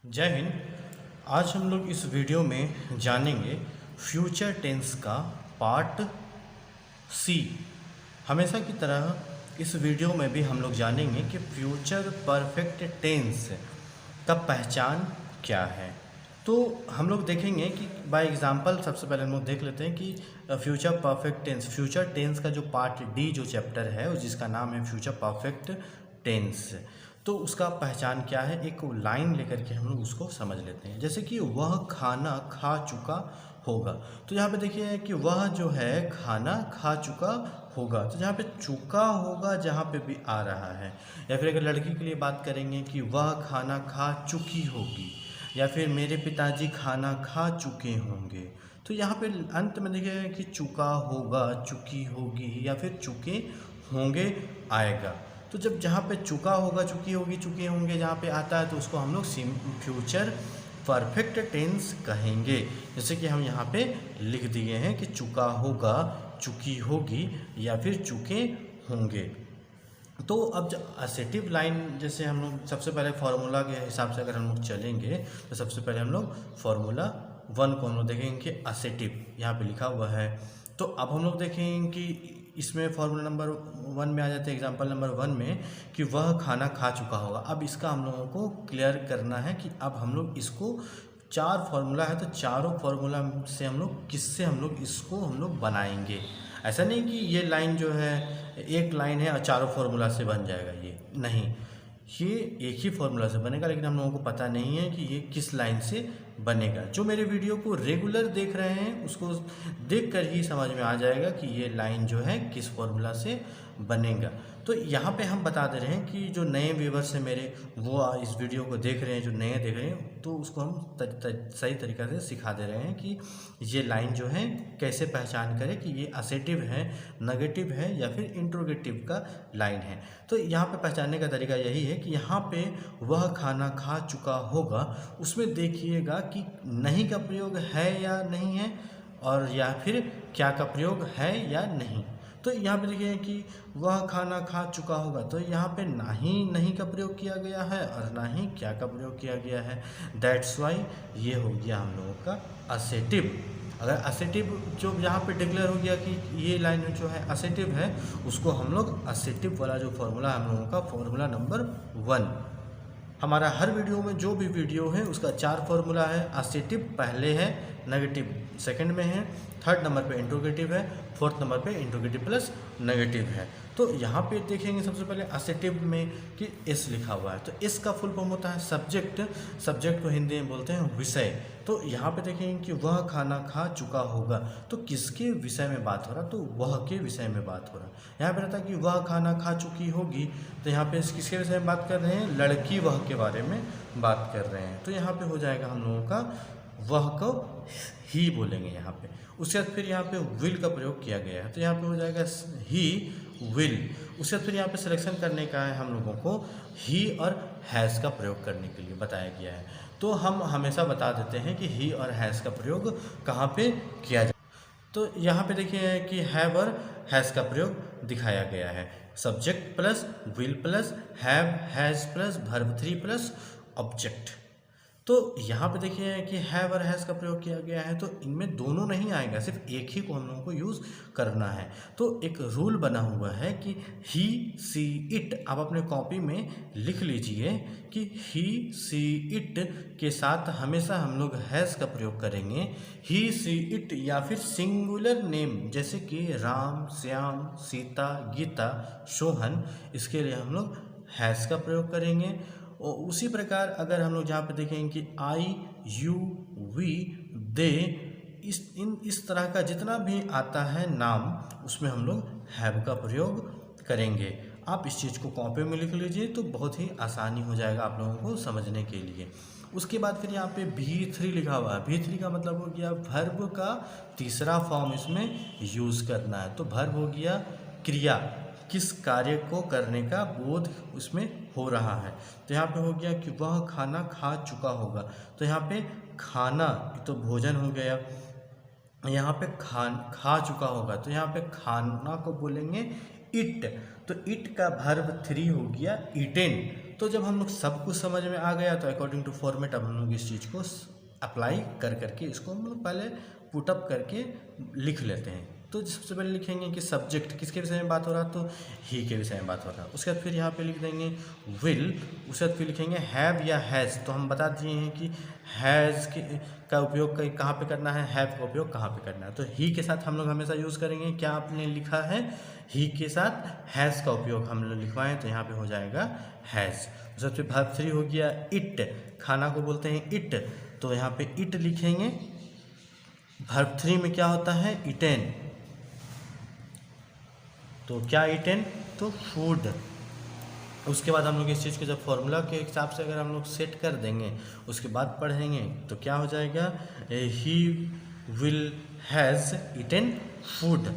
जय हिंद। आज हम लोग इस वीडियो में जानेंगे फ्यूचर टेंस का पार्ट सी। हमेशा की तरह इस वीडियो में भी हम लोग जानेंगे कि फ्यूचर परफेक्ट टेंस का पहचान क्या है। तो हम लोग देखेंगे कि बाय एग्जांपल सबसे पहले हम लोग देख लेते हैं कि future perfect tense, future tense का जो पार्ट डी जो चैप्टर है जिसका नाम है फ्यूचर परफेक्ट टेंस, तो उसका पहचान क्या है। एक लाइन लेकर के हम लोग उसको समझ लेते हैं। जैसे कि वह खाना खा चुका होगा, तो यहाँ पे देखिए कि वह जो है खाना खा चुका होगा, तो जहाँ पे चुका होगा जहाँ पे भी आ रहा है। या फिर अगर लड़की के लिए बात करेंगे कि वह खाना खा चुकी होगी, या फिर मेरे पिताजी खाना खा चुके होंगे, तो यहाँ पे अंत में देखिए कि चुका होगा, चुकी होगी या फिर चुके होंगे आएगा। तो जब जहाँ पे चुका होगा, चुकी होगी, चुके होंगे जहाँ पे आता है तो उसको हम लोग फ्यूचर परफेक्ट टेंस कहेंगे। जैसे कि हम यहाँ पे लिख दिए हैं कि चुका होगा, चुकी होगी या फिर चुके होंगे। तो अब जब असेटिव लाइन, जैसे हम लोग सबसे पहले फार्मूला के हिसाब से अगर हम लोग चलेंगे तो सबसे पहले हम लोग फार्मूला 1 को हम लोग देखेंगे कि असेटिव यहाँ पे लिखा हुआ है। तो अब हम लोग देखेंगे कि इसमें फार्मूला नंबर 1 में आ जाते हैं, एग्जाम्पल नंबर 1 में कि वह खाना खा चुका होगा। अब इसका हम लोगों को क्लियर करना है कि अब हम लोग इसको 4 फार्मूला है तो चारों फार्मूला से हम लोग इसको बनाएंगे। ऐसा नहीं कि ये लाइन जो है एक लाइन है और चारों फार्मूला से बन जाएगा, ये नहीं, ये एक ही फार्मूला से बनेगा, लेकिन हम लोगों को पता नहीं है कि ये किस लाइन से बनेगा। जो मेरे वीडियो को रेगुलर देख रहे हैं उसको देख कर ही समझ में आ जाएगा कि ये लाइन जो है किस फार्मूला से बनेगा। तो यहाँ पे हम बता दे रहे हैं कि जो नए व्यूवर्स हैं मेरे, वो इस वीडियो को देख रहे हैं, जो नए देख रहे हैं, तो उसको हम सही तरीक़ा से सिखा दे रहे हैं कि ये लाइन जो है कैसे पहचान करें कि ये असेटिव है, नेगेटिव है या फिर इंट्रोगेटिव का लाइन है। तो यहाँ पे पहचानने का तरीका यही है कि यहाँ पे वह खाना खा चुका होगा, उसमें देखिएगा कि नहीं का प्रयोग है या नहीं है, और या फिर क्या का प्रयोग है या नहीं। तो यहाँ पे देखिए कि वह खाना खा चुका होगा, तो यहाँ पे ना ही नहीं का प्रयोग किया गया है और ना ही क्या का प्रयोग किया गया है। दैट्स वाई ये हो गया हम लोगों का असेटिव। अगर असेटिव जो यहाँ पे डिक्लेयर हो गया कि ये लाइन जो है असेटिव है, उसको हम लोग असेटिव वाला जो फॉर्मूला हम लोगों का फॉर्मूला नंबर 1, हमारा हर वीडियो में जो भी वीडियो है उसका 4 फार्मूला है। असेटिव पहले है, नेगेटिव सेकंड में है, थर्ड नंबर पे इंट्रोगेटिव है, फोर्थ नंबर पे इंट्रोगेटिव प्लस नेगेटिव है। तो यहाँ पे देखेंगे सबसे पहले असेटिव में कि एस लिखा हुआ है, तो एस का फुल फॉर्म होता है सब्जेक्ट। सब्जेक्ट को हिंदी में बोलते हैं विषय। तो यहाँ पे देखेंगे कि वह खाना खा चुका होगा, तो किसके विषय में बात हो रहा, तो वह के विषय में बात हो रहा है। यहाँ पे रहता है कि वह खाना खा चुकी होगी, तो यहाँ पे किसके विषय में बात कर रहे हैं, लड़की वह के बारे में बात कर रहे हैं। तो यहाँ पे हो जाएगा हम लोगों का वह को ही बोलेंगे यहाँ पे। उसके बाद फिर यहाँ पे विल का प्रयोग किया गया है, तो यहाँ पे हो जाएगा ही विल। उसके बाद फिर यहाँ पे सिलेक्शन करने का है हम लोगों को, ही और हैज़ का प्रयोग करने के लिए बताया गया है। तो हम हमेशा बता देते हैं कि ही और हैज़ का प्रयोग कहाँ पे किया जाए। तो यहाँ पे देखिए कि हैव और हैज़ का प्रयोग दिखाया गया है। Subject plus will plus have has plus verb 3 plus object. तो यहाँ पे देखिए कि हैव और हैज़ का प्रयोग किया गया है, तो इनमें दोनों नहीं आएगा, सिर्फ एक ही को हम लोगों को यूज़ करना है। तो एक रूल बना हुआ है कि ही सी इट, आप अपने कॉपी में लिख लीजिए कि ही सी इट के साथ हमेशा हम लोग हैज़ का प्रयोग करेंगे। ही सी इट या फिर सिंगुलर नेम जैसे कि राम, श्याम, सीता, गीता, सोहन, इसके लिए हम लोग हैज़ का प्रयोग करेंगे। और उसी प्रकार अगर हम लोग जहाँ पे देखेंगे कि आई, यू, वी, दे, इस तरह का जितना भी आता है नाम, उसमें हम लोग हैव का प्रयोग करेंगे। आप इस चीज़ को कॉपी में लिख लीजिए तो बहुत ही आसानी हो जाएगा आप लोगों को समझने के लिए। उसके बाद फिर यहाँ पे V3 लिखा हुआ है। V3 का मतलब हो गया वर्ब का तीसरा फॉर्म इसमें यूज़ करना है। तो वर्ब हो गया क्रिया, किस कार्य को करने का बोध उसमें हो रहा है। तो यहाँ पे हो गया कि वह खाना खा चुका होगा, तो यहाँ पे खाना तो भोजन हो गया, यहाँ पे खा चुका होगा, तो यहाँ पे खाना को बोलेंगे इट। तो इट का वर्ब 3 हो गया ईटेन। तो जब हम लोग सब कुछ समझ में आ गया तो अकॉर्डिंग टू फॉर्मेट अब हम लोग इस चीज़ को अप्लाई कर करके इसको हम लोग पहले पुटअप करके लिख लेते हैं। तो सबसे पहले लिखेंगे कि सब्जेक्ट किसके विषय में बात हो रहा है, तो ही के विषय में बात हो रहा है। उसके बाद फिर यहाँ पे लिख देंगे विल, उसके बाद फिर लिखेंगे हैव या हैज़। तो हम बता दिए हैं कि हैज़ का उपयोग कहाँ पे करना है, हैव का उपयोग कहाँ पे करना है। तो ही के साथ हम लोग हमेशा यूज़ करेंगे। क्या आपने लिखा है, ही के साथ हैज़ का उपयोग हम लोग लिखवाएं तो यहाँ पे हो जाएगा हैज़। सबसे वर्ब 3 हो गया इट, खाना को बोलते हैं इट, तो यहाँ पे इट लिखेंगे। वर्ब 3 में क्या होता है, इटेन, तो क्या इटेन, तो फूड। उसके बाद हम लोग इस चीज़ को जब फॉर्मूला के हिसाब से अगर हम लोग सेट कर देंगे उसके बाद पढ़ेंगे तो क्या हो जाएगा, he will has eaten food.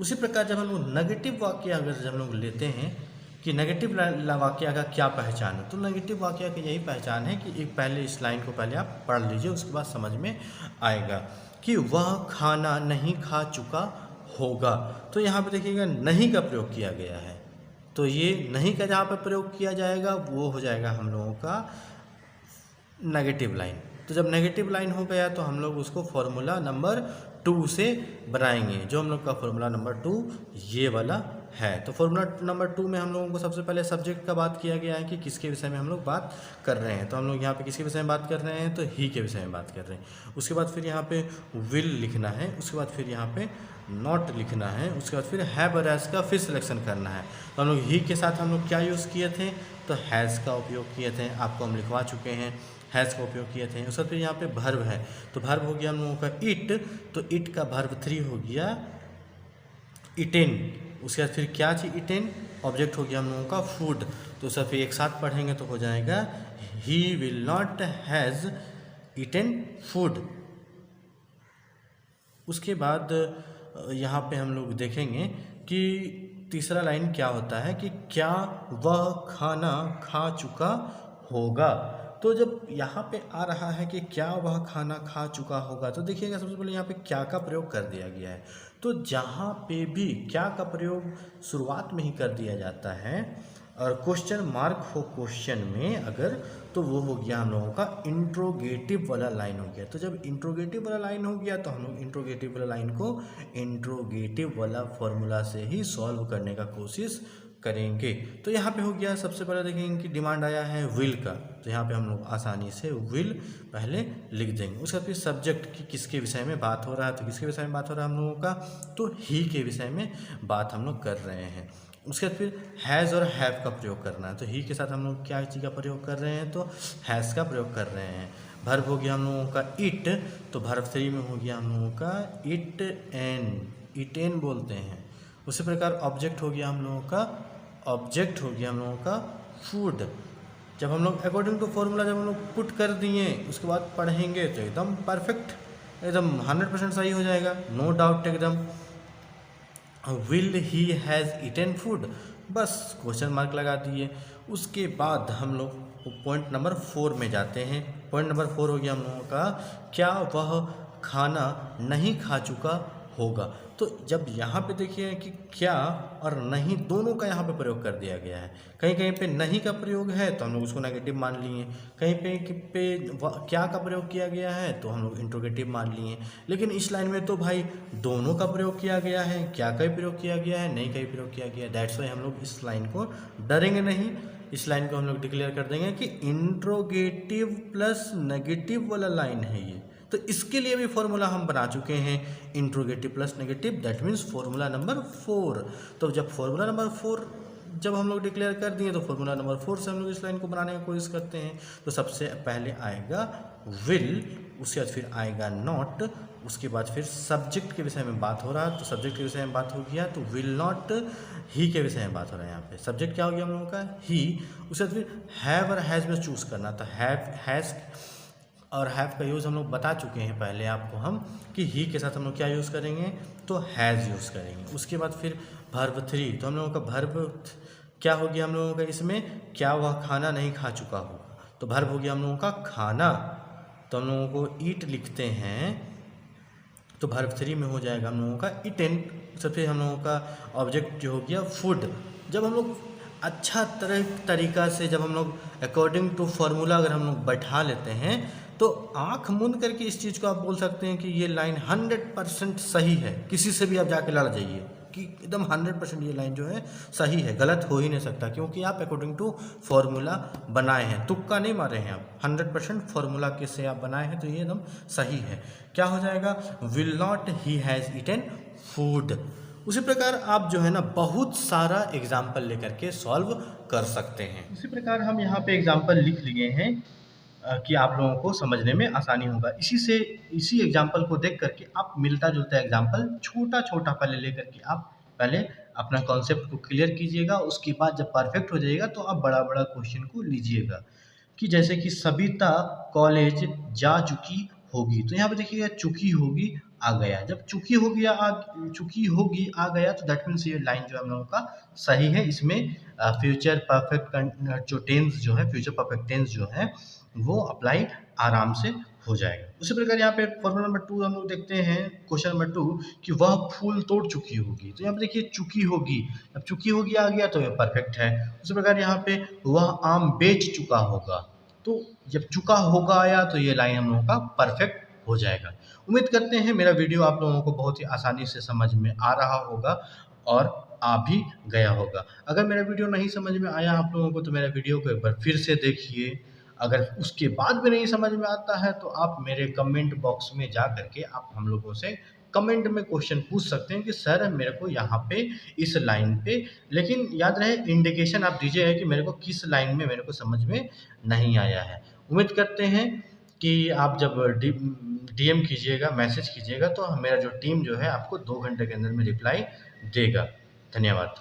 उसी प्रकार जब हम लोग नेगेटिव वाक्य अगर जब हम लोग लेते हैं कि नेगेटिव वाक्य का क्या पहचान है, तो नेगेटिव वाक्य की यही पहचान है कि एक पहले इस लाइन को पहले आप पढ़ लीजिए, उसके बाद समझ में आएगा कि वह खाना नहीं खा चुका होगा। तो यहाँ पे देखिएगा नहीं का प्रयोग किया गया है, तो ये नहीं का जहाँ पर प्रयोग किया जाएगा वो हो जाएगा हम लोगों का नेगेटिव लाइन। तो जब नेगेटिव लाइन हो गया तो हम लोग उसको फॉर्मूला नंबर 2 से बनाएंगे, जो हम लोग का फॉर्मूला नंबर 2 ये वाला है। तो फॉर्मूला नंबर 2 में हम लोगों को सबसे पहले सब्जेक्ट का बात किया गया है कि किसके विषय में हम लोग बात कर रहे हैं। तो हम लोग यहाँ पे किसके विषय में बात कर रहे हैं, तो ही के विषय में बात कर रहे हैं। उसके बाद फिर यहाँ पे विल लिखना है, उसके बाद फिर यहाँ पे नॉट लिखना है, उसके बाद फिर हैव और हैज़ का फिर सिलेक्शन करना है। तो हम लोग ही के साथ हम लोग क्या यूज़ किए थे, तो हैज़ का उपयोग किए थे, आपको हम लिखवा चुके हैं, हैज़ का उपयोग किए थे। उसके बाद फिर यहाँ पे भर्व है, तो भर्व हो गया हम लोगों का इट, तो इट का भर्व 3 हो गया इटेन। उसके बाद फिर क्या चीज, इटेन, ऑब्जेक्ट हो गया हम लोगों का फूड। तो सब फिर एक साथ पढ़ेंगे तो हो जाएगा he will not has eaten food. उसके बाद यहाँ पे हम लोग देखेंगे कि तीसरा लाइन क्या होता है कि क्या वह खाना खा चुका होगा। तो जब यहाँ पे आ रहा है कि क्या वह खाना खा चुका होगा, तो देखिएगा सबसे पहले यहाँ पे क्या का प्रयोग कर दिया गया है। तो जहाँ पे भी क्या का प्रयोग शुरुआत में ही कर दिया जाता है और क्वेश्चन मार्क हो क्वेश्चन में अगर, तो वो हो गया हम लोगों का इंट्रोगेटिव वाला लाइन हो गया। तो जब इंट्रोगेटिव वाला लाइन हो गया तो हम लोग इंट्रोगेटिव वाला लाइन को इंट्रोगेटिव वाला फॉर्मूला से ही सॉल्व करने का कोशिश करेंगे। तो यहाँ पे हो गया, सबसे पहले देखेंगे कि डिमांड आया है विल का, तो यहाँ पे हम लोग आसानी से विल पहले लिख देंगे। उसके बाद फिर सब्जेक्ट की किसके विषय में बात हो रहा है, तो किसके विषय में बात हो रहा है हम लोगों का, तो ही के विषय में बात हम लोग कर रहे हैं। उसके बाद फिर हैज़ और हैव का प्रयोग करना है, तो ही के साथ हम लोग क्या चीज़ का प्रयोग कर रहे हैं, तो हैज़ का प्रयोग कर रहे हैं। भर्ब हो गया हम लोगों का इट, तो भर्ब 3 में हो गया हम लोगों का इट एन, इटेन बोलते हैं। उसी प्रकार ऑब्जेक्ट हो गया हम लोगों का, ऑब्जेक्ट हो गया हम लोगों का फूड। जब हम लोग अकॉर्डिंग टू फॉर्मूला जब हम लोग पुट कर दिए उसके बाद पढ़ेंगे तो एकदम परफेक्ट, एकदम 100% सही हो जाएगा, नो डाउट एकदम। Will he has eaten food, बस क्वेश्चन मार्क लगा दिए। उसके बाद हम लोग पॉइंट नंबर 4 में जाते हैं। पॉइंट नंबर 4 हो गया हम लोगों का क्या वह खाना नहीं खा चुका होगा। तो जब यहाँ पे देखिए कि क्या और नहीं दोनों का यहाँ पे प्रयोग कर दिया गया है, कहीं कहीं पे नहीं का प्रयोग है तो हम लोग उसको नेगेटिव मान लिए, कहीं पे क्या का प्रयोग किया गया है तो हम लोग इंट्रोगेटिव मान लिए। लेकिन इस लाइन में तो भाई दोनों का प्रयोग किया गया है, क्या का ही प्रयोग किया गया है, नहीं का ही प्रयोग किया गया है। दैट्स वाई हम लोग इस लाइन को डरेंगे नहीं, इस लाइन को हम लोग डिक्लेयर कर देंगे कि इंट्रोगेटिव प्लस नेगेटिव वाला लाइन है ये। तो इसके लिए भी फॉर्मूला हम बना चुके हैं, interrogative plus negative, that means formula number 4। तो जब फॉर्मूला नंबर 4 जब हम लोग डिक्लेयर कर दिए तो फॉर्मूला नंबर 4 से हम लोग इस लाइन को बनाने की कोशिश करते हैं। तो सबसे पहले आएगा विल, उसके बाद फिर आएगा नॉट, उसके बाद फिर सब्जेक्ट के विषय में बात हो रहा है तो सब्जेक्ट के विषय में बात हो गया तो विल नॉट, ही के विषय में बात हो रहा है। यहाँ पे सब्जेक्ट क्या हो गया हम लोगों का, ही। उसके बाद फिर हैव और हैज़ में चूज़ करना, तो हैव, हैज़ और हैव का यूज़ हम लोग बता चुके हैं पहले आपको हम कि ही के साथ हम लोग क्या यूज़ करेंगे, तो हैज़ यूज़ करेंगे। उसके बाद फिर वर्ब 3, तो हम लोगों का वर्ब क्या हो गया हम लोगों का इसमें, क्या वह खाना नहीं खा चुका होगा, तो वर्ब हो गया हम लोगों का खाना, तो हम लोगों को ईट लिखते हैं तो वर्ब 3 में हो जाएगा हम लोगों का इटेन। सबसे हम लोगों का ऑब्जेक्ट जो हो गया फूड। जब हम लोग अच्छा तरीका से जब हम लोग अकॉर्डिंग टू फार्मूला अगर हम लोग बैठा लेते हैं तो आंख मूंद करके इस चीज़ को आप बोल सकते हैं कि ये लाइन 100% सही है। किसी से भी आप जाके लड़ जाइए कि एकदम 100% ये लाइन जो है सही है, गलत हो ही नहीं सकता, क्योंकि आप अकॉर्डिंग टू फार्मूला बनाए हैं, तुक्का नहीं मारे हैं आप, 100% फार्मूला के से आप बनाए हैं, तो ये एकदम सही है। क्या हो जाएगा? Will not he has eaten food. उसी प्रकार आप जो है ना बहुत सारा एग्जाम्पल लेकर के सॉल्व कर सकते हैं। उसी प्रकार हम यहाँ पे एग्जाम्पल लिख लिए हैं कि आप लोगों को समझने में आसानी होगा। इसी एग्जाम्पल को देख करके आप मिलता जुलता एग्जाम्पल छोटा छोटा पहले लेकर के आप पहले अपना कॉन्सेप्ट को क्लियर कीजिएगा। उसके बाद जब परफेक्ट हो जाएगा तो आप बड़ा बड़ा क्वेश्चन को लीजिएगा। कि जैसे कि सविता कॉलेज जा चुकी होगी, तो यहाँ पे देखिएगा चुकी होगी आ गया। जब चुकी होगी आ गया तो दैट मीन्स ये लाइन जो है हम लोगों का सही है। इसमें फ्यूचर परफेक्ट जो टेंस जो है, फ्यूचर परफेक्ट टेंस जो है वो अप्लाई आराम से हो जाएगा। उसी प्रकार यहाँ पे फॉर्मूला नंबर 2 हम लोग देखते हैं, क्वेश्चन नंबर 2 कि वह फूल तोड़ चुकी होगी। तो यहाँ पे देखिए चुकी होगी, अब चुकी होगी आ गया तो ये परफेक्ट है। उसी प्रकार यहाँ पे वह आम बेच चुका होगा, तो जब चुका होगा आया तो ये लाइन हम लोगों का परफेक्ट हो जाएगा। उम्मीद करते हैं मेरा वीडियो आप लोगों को बहुत ही आसानी से समझ में आ रहा होगा और आ भी गया होगा। अगर मेरा वीडियो नहीं समझ में आया आप लोगों को तो मेरा वीडियो को एक बार फिर से देखिए। अगर उसके बाद भी नहीं समझ में आता है तो आप मेरे कमेंट बॉक्स में जा करके आप हम लोगों से कमेंट में क्वेश्चन पूछ सकते हैं कि सर मेरे को यहाँ पे इस लाइन पे, लेकिन याद रहे इंडिकेशन आप दीजिए कि मेरे को किस लाइन में मेरे को समझ में नहीं आया है। उम्मीद करते हैं कि आप जब डीएम कीजिएगा, मैसेज कीजिएगा तो मेरा जो टीम जो है आपको 2 घंटे के अंदर में रिप्लाई देगा। धन्यवाद।